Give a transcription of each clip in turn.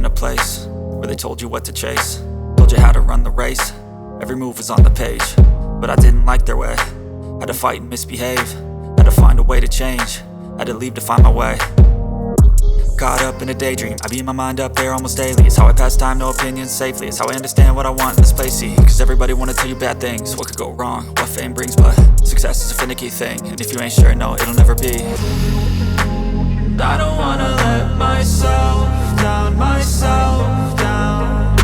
in a place where they told you what to chase, told you how to run the race. Every move was on the page, but I didn't like their way. Had to fight and misbehave, had to find a way to change, had to leave to find my way. Caught up in a daydream, I beat my mind up there almost daily. It's how I pass time, no opinions safely. It's how I understand what I want in this place, see. Cause everybody wanna tell you bad things, what could go wrong, what fame brings. But success is a finicky thing, and if you ain't sure, no, it'll never be. I don't wanna let myself down, myself down.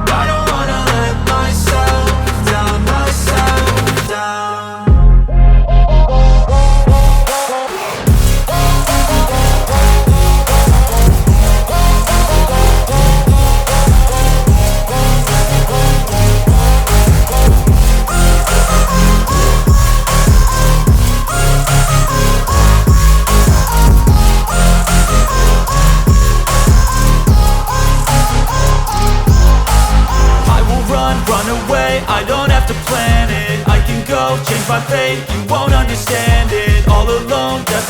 I don't wanna let myself down, myself down. Run away, I don't have to plan it. I can go, change my fate, you won't understand it. All alone, death